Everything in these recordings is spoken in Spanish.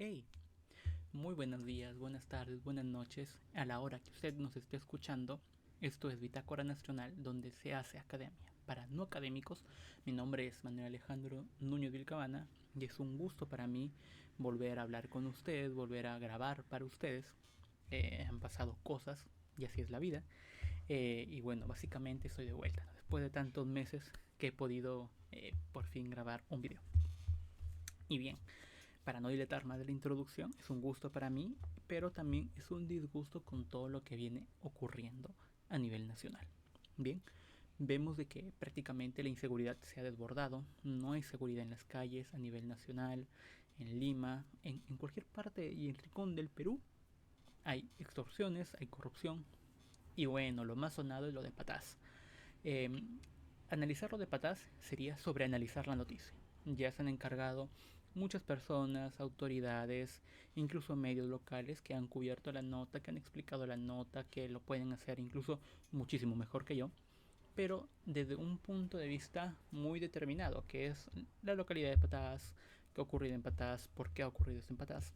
Hey, muy buenos días, buenas tardes, buenas noches. A la hora que usted nos esté escuchando, esto es Bitácora Nacional, donde se hace academia. Para no académicos, mi nombre es Manuel Alejandro Núñez Vilcabana y es un gusto para mí volver a hablar con ustedes, volver a grabar para ustedes. Han pasado cosas y así es la vida. Y bueno, básicamente estoy de vuelta, ¿no? Después de tantos meses que he podido por fin grabar un video. Y bien, para no dilatar más de la introducción, es un gusto para mí, pero también es un disgusto con todo lo que viene ocurriendo a nivel nacional. Bien, vemos de que prácticamente la inseguridad se ha desbordado, no hay seguridad en las calles a nivel nacional, en Lima, en cualquier parte y en el rincón del Perú hay extorsiones, hay corrupción y bueno, lo más sonado es lo de Patás. Eh, Analizar lo de Patás sería sobreanalizar la noticia. Ya se han encargado muchas personas, autoridades, incluso medios locales que han cubierto la nota, que han explicado la nota, que lo pueden hacer incluso muchísimo mejor que yo, pero desde un punto de vista muy determinado, que es la localidad de Patás, qué ha ocurrido en Patás, por qué ha ocurrido esto en Patás.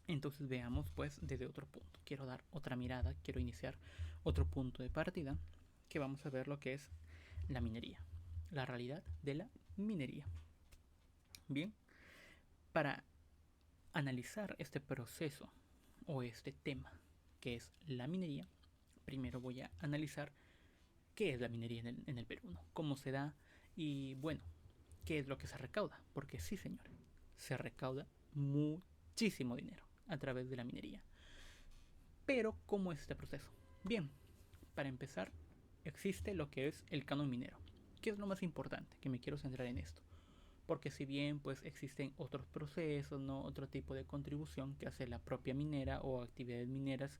Entonces veamos pues desde otro punto. Quiero dar otra mirada, quiero iniciar otro punto de partida, que vamos a ver lo que es la minería, la realidad de la minería. Bien, para analizar este proceso o este tema que es la minería, primero voy a analizar qué es la minería en el Perú, ¿no? Cómo se da y bueno, qué es lo que se recauda. Porque sí, señor, se recauda muchísimo dinero a través de la minería. Pero, ¿cómo es este proceso? Bien, para empezar, existe lo que es el canon minero. ¿Qué es lo más importante? Que me quiero centrar en esto. Porque si bien pues existen otros procesos, ¿no? Otro tipo de contribución que hace la propia minera o actividades mineras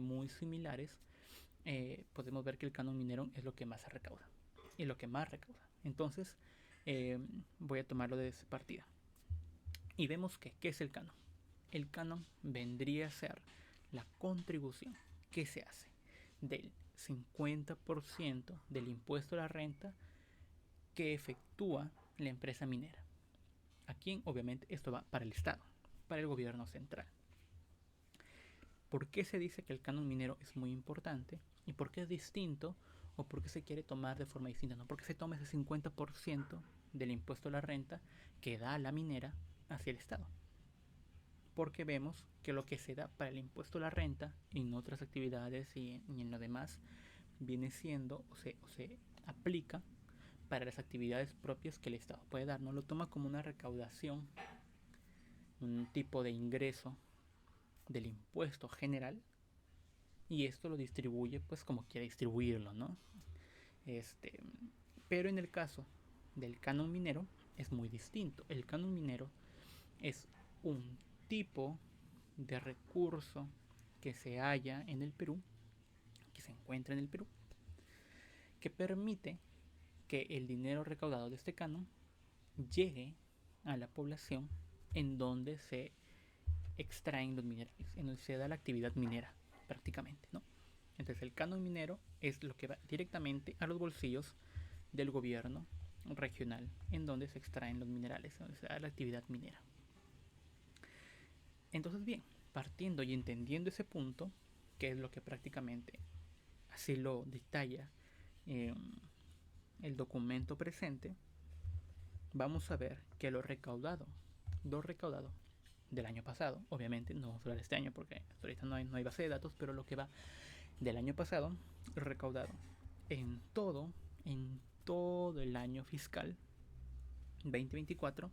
muy similares, podemos ver que el canon minero es lo que más se recauda y lo que más recauda. Entonces, eh, voy a tomarlo de esa partida. Y vemos que, ¿qué es el canon? El canon vendría a ser la contribución que se hace del 50% del impuesto a la renta que efectúa la empresa minera. Aquí, obviamente, esto va para el Estado, para el gobierno central. ¿Por qué se dice que el canon minero es muy importante? ¿Y por qué es distinto? ¿O por qué se quiere tomar de forma distinta? No porque se tome ese 50% del impuesto a la renta que da la minera hacia el Estado. Porque vemos que lo que se da para el impuesto a la renta en otras actividades y en lo demás viene siendo o se aplica para las actividades propias que el Estado puede dar. No lo toma como una recaudación, un tipo de ingreso del impuesto general y esto lo distribuye pues como quiera distribuirlo, ¿no? Este, pero en el caso del canon minero es muy distinto. El canon minero es un tipo de recurso que se halla en el Perú, que se encuentra en el Perú, que permite que el dinero recaudado de este canon llegue a la población en donde se extraen los minerales, en donde se da la actividad minera prácticamente, ¿no? Entonces el canon minero es lo que va directamente a los bolsillos del gobierno regional en donde se extraen los minerales, en donde se da la actividad minera. Entonces bien, partiendo y entendiendo ese punto, que es lo que prácticamente así lo detalla eh, el documento presente, vamos a ver que lo recaudado del año pasado, obviamente no vamos a hablar de este año porque ahorita no hay base de datos, pero lo que va del año pasado, recaudado en todo el año fiscal 2024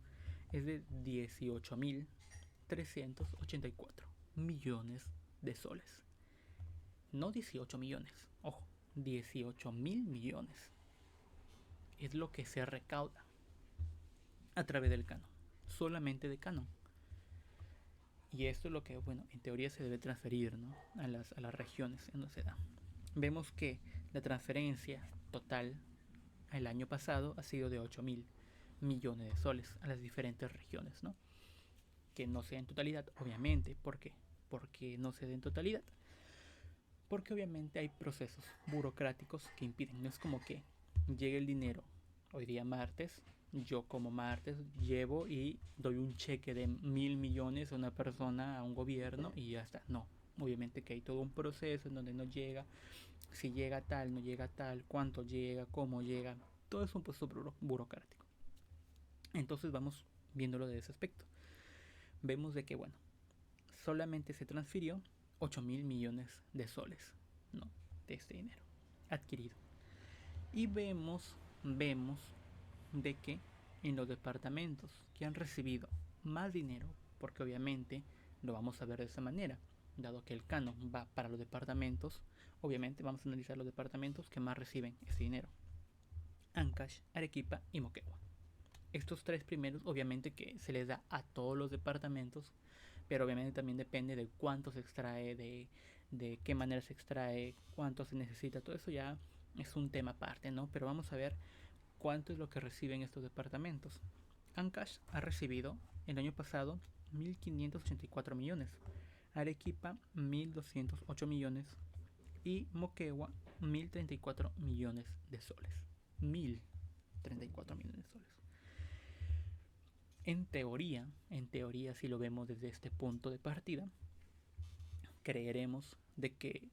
es de 18.384 millones de soles. No 18 millones, ojo, 18.000 millones es lo que se recauda a través del canon, solamente de canon. Y esto es lo que, bueno, en teoría se debe transferir, ¿no? a las regiones en donde se da. Vemos que la transferencia total el año pasado ha sido de 8.000 millones de soles a las diferentes regiones, ¿no? Que no sea en totalidad, obviamente. ¿Por qué? Porque no se da en totalidad. Porque obviamente hay procesos burocráticos que impiden. No es como que llegue el dinero hoy día martes yo como martes llevo y doy un cheque de 1.000 millones a una persona, a un gobierno y ya está. No, obviamente que hay todo un proceso en donde no llega, si llega tal, no llega tal, cuánto llega, cómo llega, todo es un proceso burocrático. Entonces vamos viéndolo de ese aspecto. Vemos de que, bueno, solamente se transfirió 8.000 millones de soles, ¿no? De este dinero adquirido. Y vemos de que en los departamentos que han recibido más dinero, porque obviamente lo vamos a ver de esa manera, dado que el canon va para los departamentos, obviamente vamos a analizar los departamentos que más reciben ese dinero: Ancash, Arequipa y Moquegua. Estos tres primeros obviamente que se les da a todos los departamentos, pero obviamente también depende de cuánto se extrae, de qué manera se extrae, cuánto se necesita, todo eso ya es un tema aparte, ¿no? Pero vamos a ver cuánto es lo que reciben estos departamentos. Ancash ha recibido el año pasado 1.584 millones, Arequipa 1.208 millones y Moquegua 1.034 millones de soles. 1.034 millones de soles. En teoría, si lo vemos desde este punto de partida, creeremos de que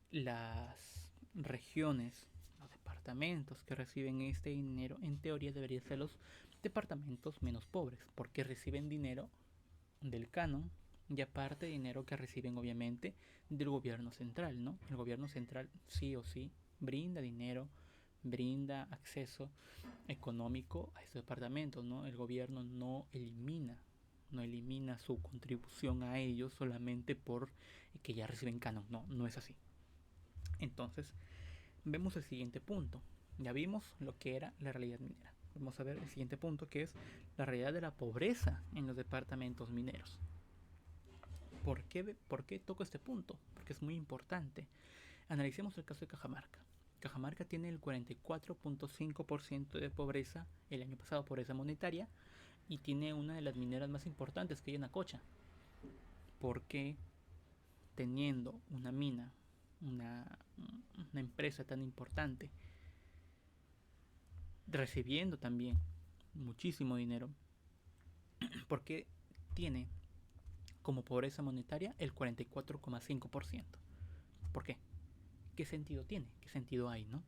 las regiones, los departamentos que reciben este dinero, en teoría deberían ser los departamentos menos pobres, porque reciben dinero del canon y aparte dinero que reciben obviamente del gobierno central, ¿no? El gobierno central sí o sí brinda dinero, brinda acceso económico a estos departamentos, ¿no? El gobierno no elimina su contribución a ellos solamente por que ya reciben canon, no es así. Entonces, vemos el siguiente punto. Ya vimos lo que era la realidad minera. Vamos a ver el siguiente punto, que es la realidad de la pobreza en los departamentos mineros. ¿Por qué toco este punto? Porque es muy importante. Analicemos el caso de Cajamarca. Cajamarca tiene el 44.5% de pobreza el año pasado, pobreza monetaria, y tiene una de las mineras más importantes que hay en Acocha. ¿Por qué teniendo una mina, una empresa tan importante, recibiendo también muchísimo dinero, por qué tiene como pobreza monetaria el 44,5%? ¿Por qué? ¿Qué sentido tiene? ¿Qué sentido hay, no?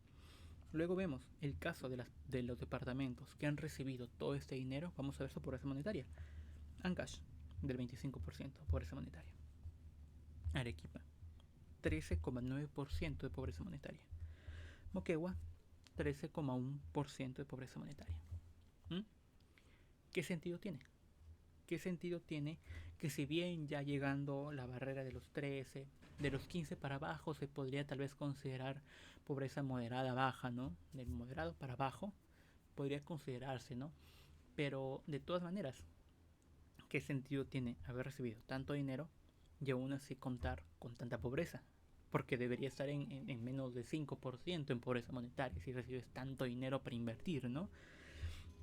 Luego vemos el caso de los departamentos que han recibido todo este dinero. Vamos a ver su pobreza monetaria. Ancash, del 25% pobreza monetaria. Arequipa, 13,9% de pobreza monetaria. Moquegua, 13,1% de pobreza monetaria. ¿Mm? ¿Qué sentido tiene? ¿Qué sentido tiene que si bien ya llegando la barrera de los 13, de los 15 para abajo se podría tal vez considerar pobreza moderada baja, ¿no? Del moderado para abajo podría considerarse, ¿no? Pero de todas maneras, ¿qué sentido tiene haber recibido tanto dinero y aún así contar con tanta pobreza? Porque debería estar en menos de 5% en pobreza monetaria si recibes tanto dinero para invertir, ¿no?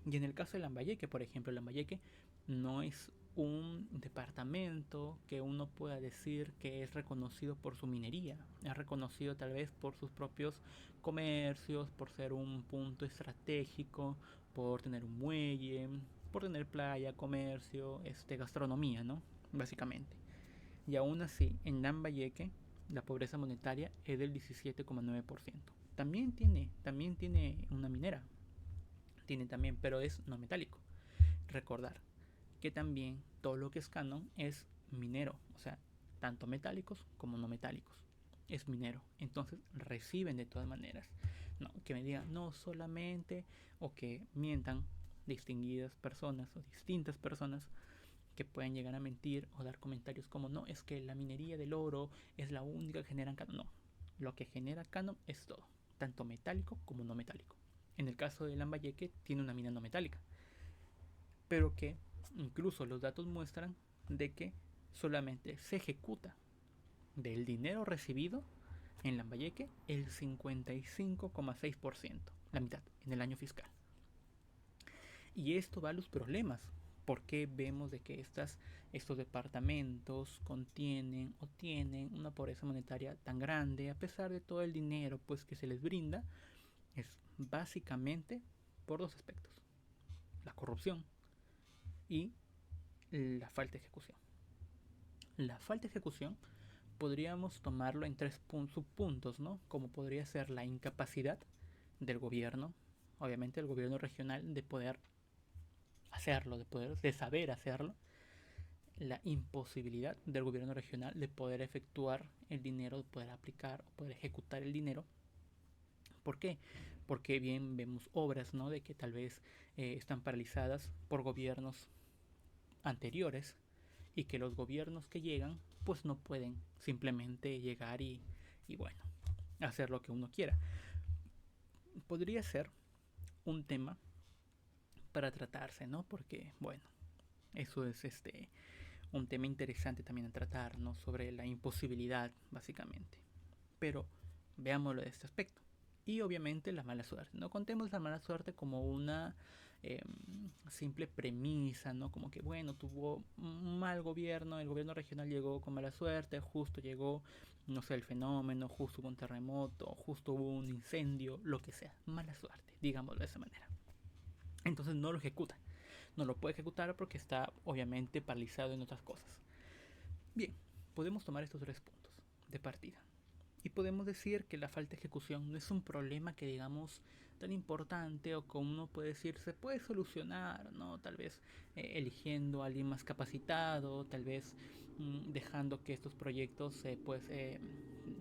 Y en el caso de Lambayeque, por ejemplo, Lambayeque no es un departamento que uno pueda decir que es reconocido por su minería. Es reconocido tal vez por sus propios comercios, por ser un punto estratégico, por tener un muelle, por tener playa, comercio, gastronomía, ¿no? Básicamente. Y aún así, en Lambayeque, la pobreza monetaria es del 17,9%. También tiene una minera, tiene también, pero es no metálico. Recordar que también todo lo que es canon es minero, o sea, tanto metálicos como no metálicos. Es minero, entonces reciben de todas maneras. No, que me digan no solamente, o que mientan distinguidas personas o distintas personas que pueden llegar a mentir o dar comentarios como no, es que la minería del oro es la única que genera canon. No, lo que genera canon es todo, tanto metálico como no metálico. En el caso de Lambayeque tiene una mina no metálica, pero que incluso los datos muestran de que solamente se ejecuta del dinero recibido en Lambayeque el 55,6%, la mitad, en el año fiscal. Y esto va a los problemas. Porque vemos de que estos departamentos contienen o tienen una pobreza monetaria tan grande a pesar de todo el dinero pues que se les brinda? Es básicamente por dos aspectos. la corrupción y la falta de ejecución. La falta de ejecución podríamos tomarlo en tres subpuntos, ¿no? Como podría ser la incapacidad del gobierno, obviamente el gobierno regional, de poder hacerlo, de saber hacerlo, la imposibilidad del gobierno regional de poder efectuar el dinero, de poder aplicar o poder ejecutar el dinero. ¿Por qué? Porque bien vemos obras, ¿no? De que tal vez están paralizadas por gobiernos anteriores y que los gobiernos que llegan pues no pueden simplemente llegar y bueno, hacer lo que uno quiera. Podría ser un tema para tratarse, ¿no? Porque bueno, eso es un tema interesante también a tratar, ¿no? Sobre la imposibilidad, básicamente. Pero veámoslo de este aspecto. Y obviamente la mala suerte. No contemos la mala suerte como una simple premisa, ¿no? Como que, bueno, tuvo un mal gobierno, el gobierno regional llegó con mala suerte, justo llegó, no sé, el fenómeno, justo hubo un terremoto, justo hubo un incendio, lo que sea. Mala suerte, digámoslo de esa manera. Entonces no lo ejecuta. No lo puede ejecutar porque está obviamente paralizado en otras cosas. Bien, podemos tomar estos tres puntos de partida. Y podemos decir que la falta de ejecución no es un problema que digamos tan importante o como uno puede decir se puede solucionar, ¿no? Tal vez eligiendo a alguien más capacitado, tal vez dejando que estos proyectos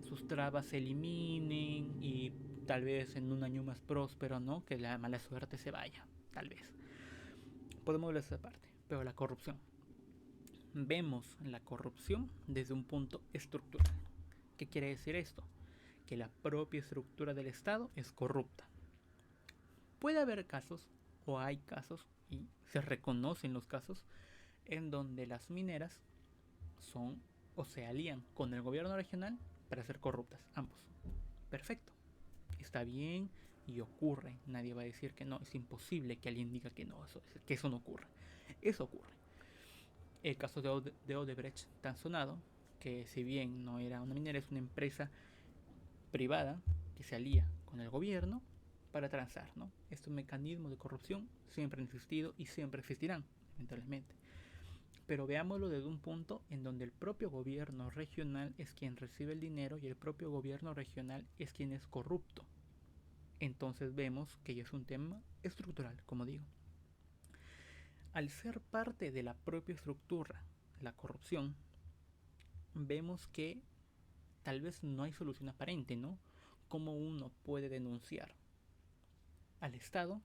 sus trabas se eliminen y tal vez en un año más próspero, ¿no? Que la mala suerte se vaya, tal vez. Podemos ver esa parte, pero la corrupción. Vemos la corrupción desde un punto estructural. ¿Qué quiere decir esto? Que la propia estructura del Estado es corrupta. Puede haber casos, o hay casos, y se reconocen los casos, en donde las mineras son o se alían con el gobierno regional para ser corruptas, ambos. Perfecto, está bien y ocurre. Nadie va a decir que no, es imposible que alguien diga que no, que eso no ocurre. Eso ocurre. El caso de Odebrecht, tan sonado, que si bien no era una minera, es una empresa privada que se alía con el gobierno para transar, ¿no? Estos mecanismos de corrupción siempre han existido y siempre existirán, lamentablemente. Pero veámoslo desde un punto en donde el propio gobierno regional es quien recibe el dinero y el propio gobierno regional es quien es corrupto. Entonces vemos que ya es un tema estructural, como digo. Al ser parte de la propia estructura, la corrupción, vemos que tal vez no hay solución aparente, ¿no? ¿Cómo uno puede denunciar al Estado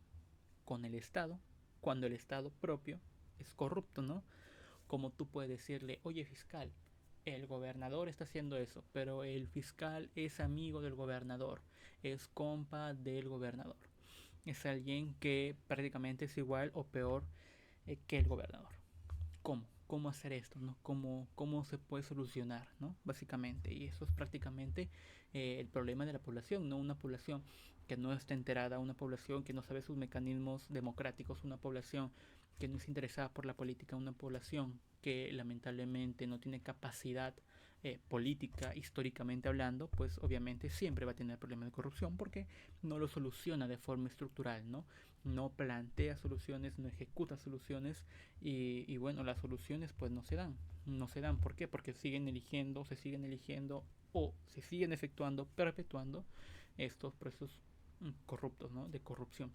con el Estado cuando el Estado propio es corrupto, ¿no? Como tú puedes decirle, oye fiscal, el gobernador está haciendo eso, pero el fiscal es amigo del gobernador, es compa del gobernador, es alguien que prácticamente es igual o peor que el gobernador. ¿Cómo? ¿Cómo hacer esto? ¿No? ¿Cómo se puede solucionar? ¿No? Básicamente, y eso es prácticamente el problema de la población, ¿no? Una población que no está enterada, una población que no sabe sus mecanismos democráticos, una población que no es interesada por la política, una población que lamentablemente no tiene capacidad política históricamente hablando, pues obviamente siempre va a tener problemas de corrupción porque no lo soluciona de forma estructural, ¿no? No plantea soluciones, no ejecuta soluciones y bueno, las soluciones pues no se dan. No se dan, ¿por qué? Porque se siguen eligiendo o se siguen efectuando, perpetuando estos procesos corruptos, ¿no? De corrupción,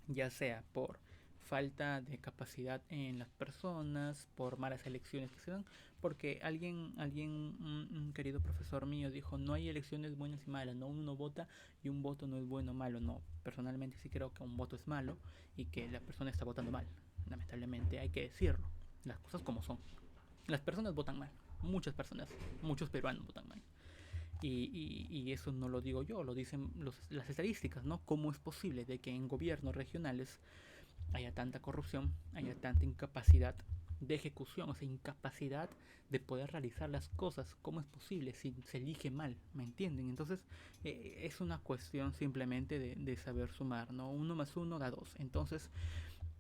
ya sea por falta de capacidad en las personas, por malas elecciones que se dan, porque un querido profesor mío dijo, no hay elecciones buenas y malas, no uno vota y un voto no es bueno o malo, no, personalmente sí creo que un voto es malo y que la persona está votando mal, lamentablemente hay que decirlo, las cosas como son, las personas votan mal, muchas personas, muchos peruanos votan mal. Y eso no lo digo yo, lo dicen las estadísticas, ¿no? ¿Cómo es posible de que en gobiernos regionales haya tanta corrupción, haya tanta incapacidad de ejecución, o sea, incapacidad de poder realizar las cosas? ¿Cómo es posible si se elige mal? ¿Me entienden? Entonces, es una cuestión simplemente de saber sumar, ¿no? Uno más uno da dos. Entonces,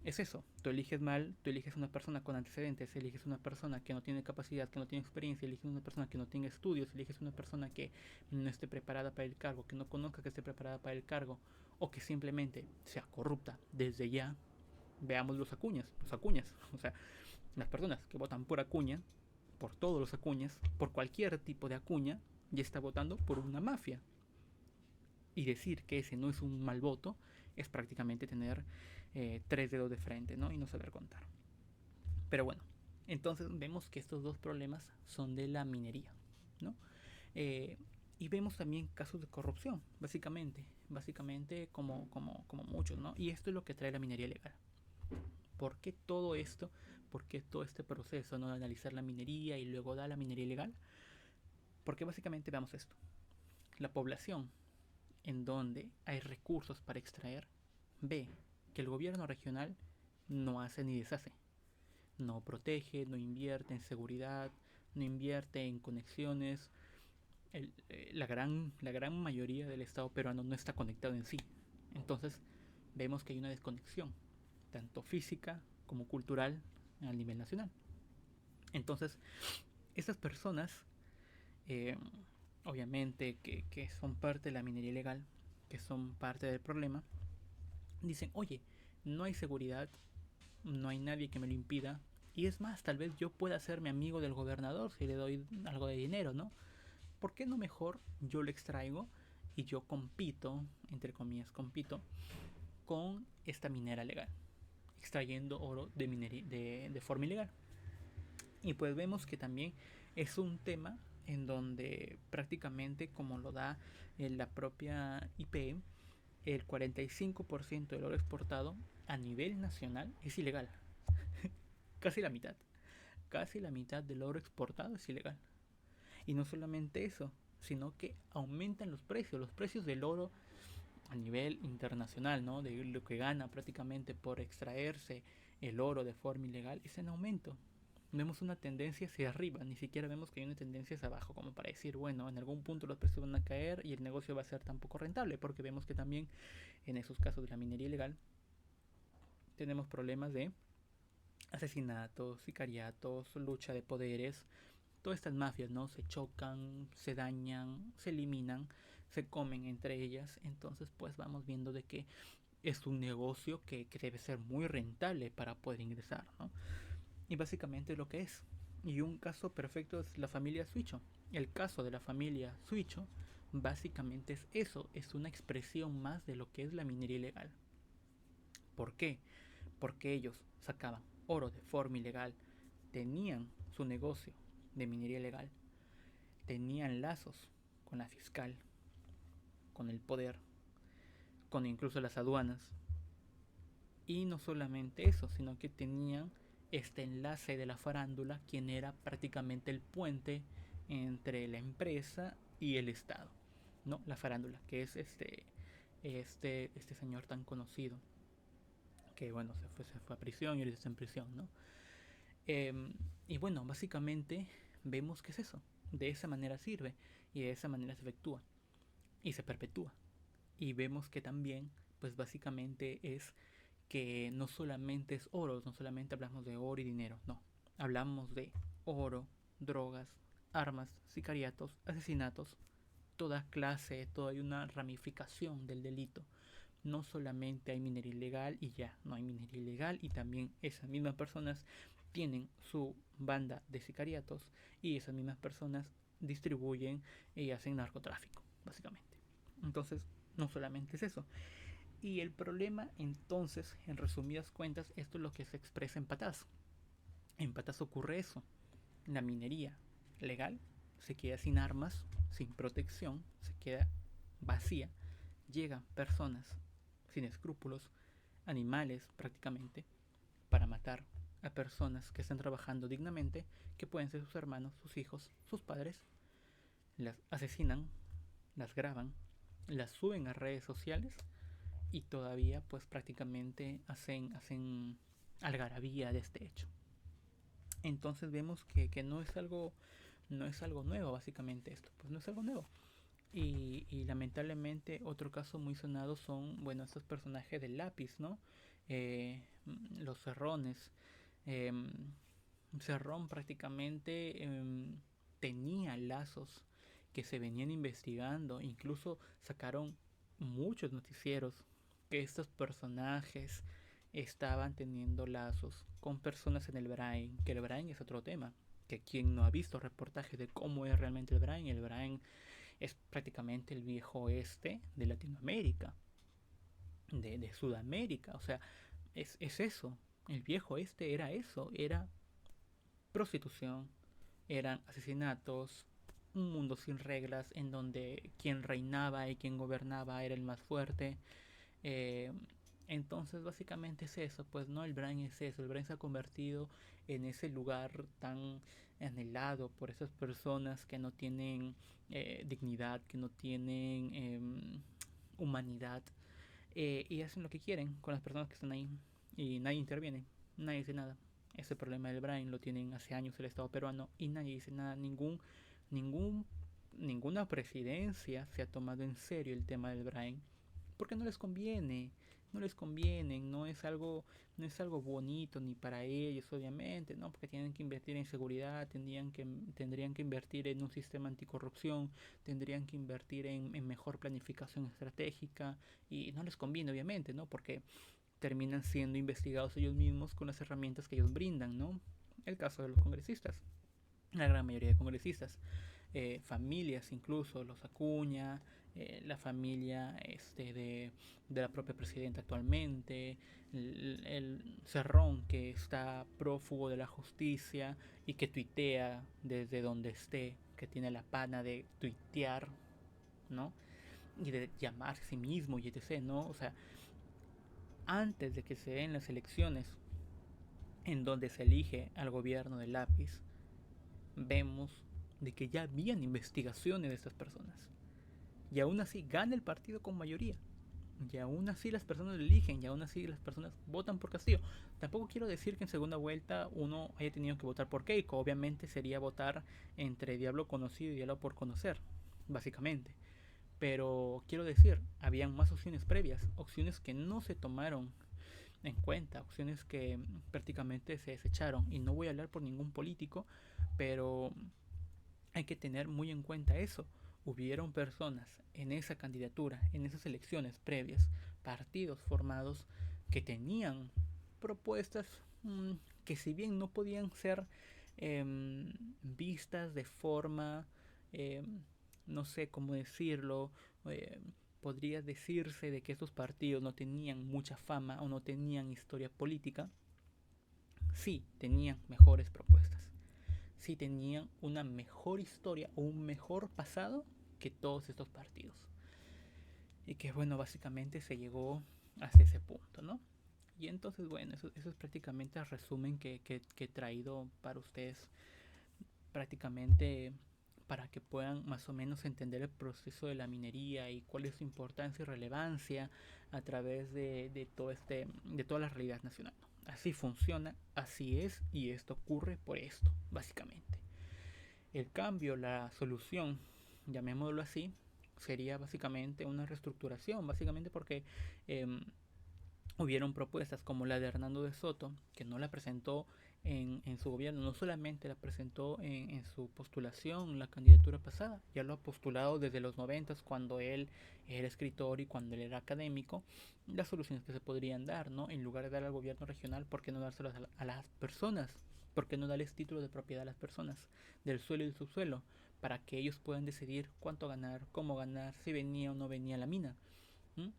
es eso, tú eliges mal, tú eliges una persona con antecedentes, eliges una persona que no tiene capacidad, que no tiene experiencia, eliges una persona que no tenga estudios, eliges una persona que no esté preparada para el cargo, que no conozca que esté preparada para el cargo, o que simplemente sea corrupta desde ya, Veamos los Acuñas, o sea, las personas que votan por Acuña, por todos los Acuñas, por cualquier tipo de Acuña, ya está votando por una mafia. Y decir que ese no es un mal voto es prácticamente tener tres dedos de frente, ¿no? Y no saber contar. Pero bueno, entonces vemos que estos dos problemas son de la minería, ¿no? Eh, y vemos también casos de corrupción, básicamente como muchos, ¿no? Y esto es lo que trae la minería ilegal. ¿Por qué todo esto? ¿Por qué todo este proceso, ¿no? De analizar la minería y luego da la minería ilegal? Porque básicamente veamos esto. La población en donde hay recursos para extraer ve que el gobierno regional no hace ni deshace. No protege, no invierte en seguridad, no invierte en conexiones. La gran mayoría del Estado peruano no está conectado en sí. Entonces vemos que hay una desconexión, tanto física como cultural a nivel nacional. Entonces, estas personas, eh, obviamente que son parte de la minería ilegal, que son parte del problema, dicen, oye, no hay seguridad, no hay nadie que me lo impida, y es más, tal vez yo pueda hacerme amigo del gobernador si le doy algo de dinero, ¿no? ¿Por qué no mejor yo lo extraigo y yo compito, entre comillas, compito con esta minera legal, extrayendo oro de forma ilegal? Y pues vemos que también es un tema en donde prácticamente, como lo da la propia IP, el 45% del oro exportado a nivel nacional es ilegal. Casi la mitad. Casi la mitad del oro exportado es ilegal. Y no solamente eso, sino que aumentan los precios del oro a nivel internacional, ¿no? De lo que gana prácticamente por extraerse el oro de forma ilegal, es en aumento. Vemos una tendencia hacia arriba, ni siquiera vemos que hay una tendencia hacia abajo, como para decir, bueno, en algún punto los precios van a caer y el negocio va a ser tan poco rentable, porque vemos que también en esos casos de la minería ilegal tenemos problemas de asesinatos, sicariatos, lucha de poderes. Todas estas mafias, ¿no? Se chocan, se dañan, se eliminan, se comen entre ellas. Entonces, pues vamos viendo de que es un negocio que debe ser muy rentable para poder ingresar, ¿no? Y básicamente es lo que es. Y un caso perfecto es la familia Suicho. El caso de la familia Suicho básicamente es eso, es una expresión más de lo que es la minería ilegal. ¿Por qué? Porque ellos sacaban oro de forma ilegal, tenían su negocio de minería ilegal, tenían lazos con la fiscal, con el poder, con incluso las aduanas. Y no solamente eso, sino que tenían este enlace de la farándula, quien era prácticamente el puente entre la empresa y el Estado. No, la farándula, que es este señor tan conocido, que bueno, se fue a prisión y ahorita está en prisión, ¿no? Y bueno, básicamente vemos que es eso. De esa manera sirve y de esa manera se efectúa y se perpetúa. Y vemos que también, pues básicamente es que no solamente es oro, no solamente hablamos de oro y dinero, no. Hablamos de oro, drogas, armas, sicariatos, asesinatos, toda clase, toda hay una ramificación del delito. No solamente hay minería ilegal y ya, no hay minería ilegal y también esas mismas personas tienen su banda de sicariatos y esas mismas personas distribuyen y hacen narcotráfico, básicamente. Entonces, no solamente es eso. Y el problema entonces, en resumidas cuentas, esto es lo que se expresa en Patas. En Patas ocurre eso. La minería legal se queda sin armas, sin protección, se queda vacía. Llegan personas sin escrúpulos, animales prácticamente, para matar a personas que están trabajando dignamente, que pueden ser sus hermanos, sus hijos, sus padres. Las asesinan, las graban, las suben a redes sociales y todavía pues prácticamente hacen algarabía de este hecho. Entonces vemos que no es algo nuevo básicamente esto, pues no es algo nuevo. Y lamentablemente otro caso muy sonado son, bueno, estos personajes del lápiz, ¿no? Los Cerrones. Eh, Cerrón prácticamente tenía lazos que se venían investigando, incluso sacaron muchos noticieros que estos personajes estaban teniendo lazos con personas en el Brain, que el Brain es otro tema, que quien no ha visto reportajes de cómo es realmente el Brain es prácticamente el viejo oeste de Latinoamérica, de Sudamérica, o sea, es eso, el viejo oeste era eso, era prostitución, eran asesinatos, un mundo sin reglas en donde quien reinaba y quien gobernaba era el más fuerte. Eh, entonces básicamente es eso, pues no, el Brain es eso, el Brain se ha convertido en ese lugar tan anhelado por esas personas que no tienen dignidad, que no tienen humanidad, y hacen lo que quieren con las personas que están ahí y nadie interviene, nadie dice nada. Ese problema del Brain lo tienen hace años el Estado peruano y nadie dice nada, ningún, ninguna presidencia se ha tomado en serio el tema del Brain porque no les conviene, no les conviene, no es algo bonito ni para ellos, obviamente, ¿no? Porque tienen que invertir en seguridad, tendrían que invertir en un sistema anticorrupción, tendrían que invertir en mejor planificación estratégica, y no les conviene, obviamente, ¿no? Porque terminan siendo investigados ellos mismos con las herramientas que ellos brindan, ¿no? El caso de los congresistas, la gran mayoría de congresistas, familias incluso, los Acuña, la familia de la propia presidenta actualmente, el Cerrón que está prófugo de la justicia y que tuitea desde donde esté, que tiene la pana de tuitear, ¿no? Y de llamarse a sí mismo y etc., ¿no? O sea, antes de que se den las elecciones en donde se elige al gobierno de lápiz, vemos de que ya habían investigaciones de estas personas. Y aún así gana el partido con mayoría. Y aún así las personas lo eligen, y aún así las personas votan por Castillo. Tampoco quiero decir que en segunda vuelta uno haya tenido que votar por Keiko. Obviamente sería votar entre diablo conocido y diablo por conocer, básicamente. Pero quiero decir, habían más opciones previas, opciones que no se tomaron en cuenta, opciones que prácticamente se desecharon. Y no voy a hablar por ningún político, pero hay que tener muy en cuenta eso. Hubieron personas en esa candidatura, en esas elecciones previas, partidos formados que tenían propuestas que si bien no podían ser vistas de forma, eh, no sé cómo decirlo, eh, podría decirse de que estos partidos no tenían mucha fama o no tenían historia política, sí tenían mejores propuestas, sí tenían una mejor historia o un mejor pasado que todos estos partidos. Y que bueno, básicamente se llegó hasta ese punto, ¿no? Y entonces, bueno, eso es prácticamente el resumen que he traído para ustedes, prácticamente para que puedan más o menos entender el proceso de la minería y cuál es su importancia y relevancia a través de toda la realidad nacional. Así funciona, así es, y esto ocurre por esto, básicamente. El cambio, la solución, llamémoslo así, sería básicamente una reestructuración, básicamente porque eh, hubieron propuestas como la de Hernando de Soto, que no la presentó en su gobierno, no solamente la presentó en su postulación, la candidatura pasada, ya lo ha postulado desde los 90 cuando él era escritor y cuando él era académico, las soluciones que se podrían dar, ¿no? En lugar de dar al gobierno regional, ¿por qué no dárselas a las personas? ¿Por qué no darles título de propiedad a las personas del suelo y del subsuelo? Para que ellos puedan decidir cuánto ganar, cómo ganar, si venía o no venía la mina. ¿Mm?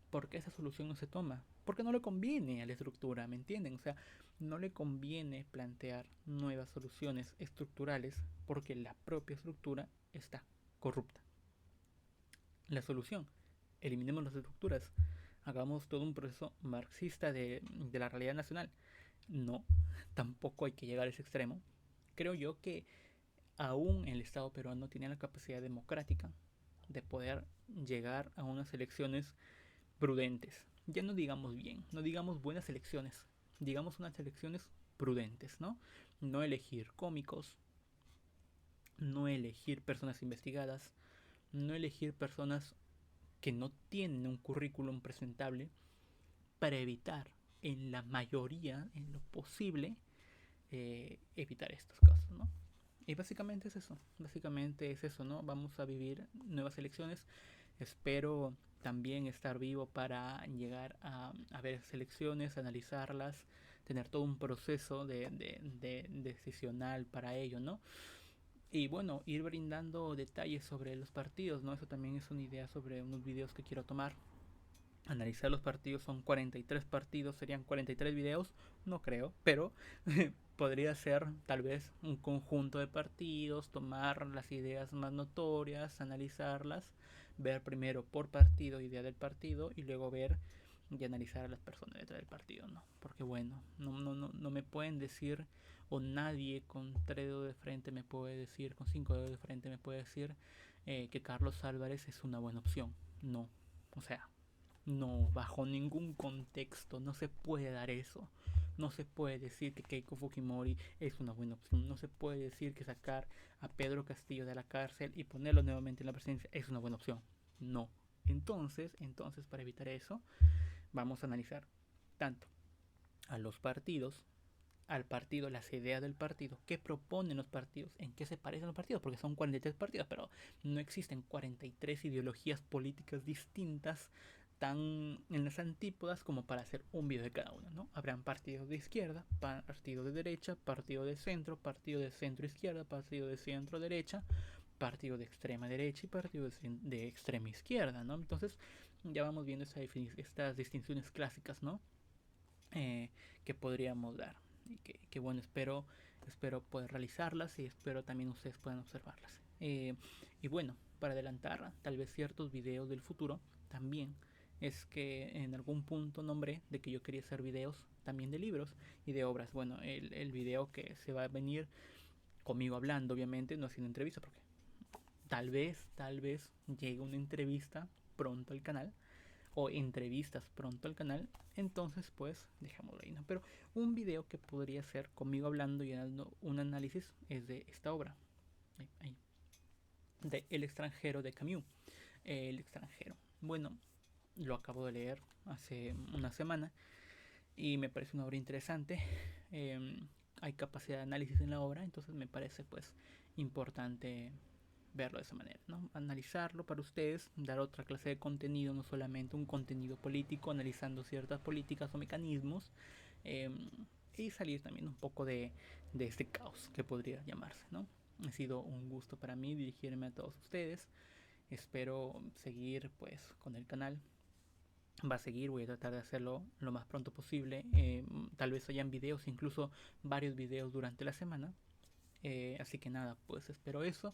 ¿Por qué esa solución no se toma? Porque no le conviene a la estructura, ¿me entienden? O sea, no le conviene plantear nuevas soluciones estructurales porque la propia estructura está corrupta. La solución, eliminemos las estructuras, hagamos todo un proceso marxista de la realidad nacional. No, tampoco hay que llegar a ese extremo. Creo yo que aún el Estado peruano tiene la capacidad democrática de poder llegar a unas elecciones prudentes. Ya no digamos bien, no digamos buenas elecciones, digamos unas elecciones prudentes, ¿no? No elegir cómicos, no elegir personas investigadas, no elegir personas que no tienen un currículum presentable para evitar en la mayoría, en lo posible, evitar estos casos, ¿no? Y básicamente es eso, ¿no? Vamos a vivir nuevas elecciones. Espero también estar vivo para llegar a ver selecciones, analizarlas, tener todo un proceso de decisional para ello, ¿no? Y bueno, ir brindando detalles sobre los partidos, ¿no? Eso también es una idea sobre unos videos que quiero tomar. Analizar los partidos, son 43 partidos, serían 43 videos, no creo, pero podría ser tal vez un conjunto de partidos, tomar las ideas más notorias, analizarlas, ver primero por partido, idea del partido, y luego ver y analizar a las personas detrás del partido, ¿no? Porque bueno, no me pueden decir, o nadie con 3 dedos de frente me puede decir, con 5 dedos de frente me puede decir que Carlos Álvarez es una buena opción. No, o sea, no, bajo ningún contexto, no se puede dar eso. No se puede decir que Keiko Fujimori es una buena opción. No se puede decir que sacar a Pedro Castillo de la cárcel y ponerlo nuevamente en la presidencia es una buena opción. No. Entonces, para evitar eso, vamos a analizar tanto a los partidos, al partido, las ideas del partido, qué proponen los partidos, en qué se parecen los partidos, porque son 43 partidos, pero no existen 43 ideologías políticas distintas tan en las antípodas como para hacer un video de cada uno, ¿no? Habrán partidos de izquierda, partido de derecha, partido de centro izquierda, partido de centro derecha, partido de extrema derecha y partido de extrema izquierda, ¿no? Entonces ya vamos viendo estas distinciones clásicas, ¿no? Que podríamos dar y que bueno, espero poder realizarlas y espero también ustedes puedan observarlas. Y bueno, para adelantar tal vez ciertos videos del futuro, también es que en algún punto nombré de que yo quería hacer videos también de libros y de obras. Bueno, el video que se va a venir conmigo hablando, obviamente, no haciendo entrevista, porque tal vez llegue una entrevista pronto al canal o entrevistas pronto al canal, entonces pues dejémoslo ahí, ¿no? Pero un video que podría ser conmigo hablando y dando un análisis es de esta obra, ahí, de El extranjero de Camus. El extranjero. Bueno, lo acabo de leer hace una semana y me parece una obra interesante. Hay capacidad de análisis en la obra, entonces me parece pues importante verlo de esa manera, ¿no? Analizarlo para ustedes, dar otra clase de contenido, no solamente un contenido político, analizando ciertas políticas o mecanismos, eh, y salir también un poco de este caos que podría llamarse, ¿no? Ha sido un gusto para mí dirigirme a todos ustedes. Espero seguir pues con el canal. Va a seguir, voy a tratar de hacerlo lo más pronto posible. Tal vez hayan videos, incluso varios videos durante la semana. Así que nada, pues espero eso.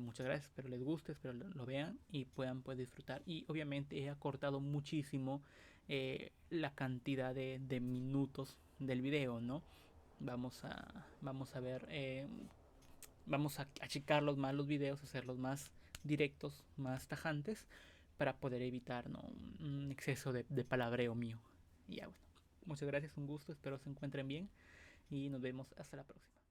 Muchas gracias, espero les guste, espero lo vean y puedan pues disfrutar. Y obviamente he acortado muchísimo la cantidad de minutos del video, ¿no? Vamos a ver, vamos a achicarlos más los videos, hacerlos más directos, más tajantes, para poder evitar, ¿no?, un exceso de palabreo mío. Y ya bueno, muchas gracias, un gusto, espero se encuentren bien y nos vemos hasta la próxima.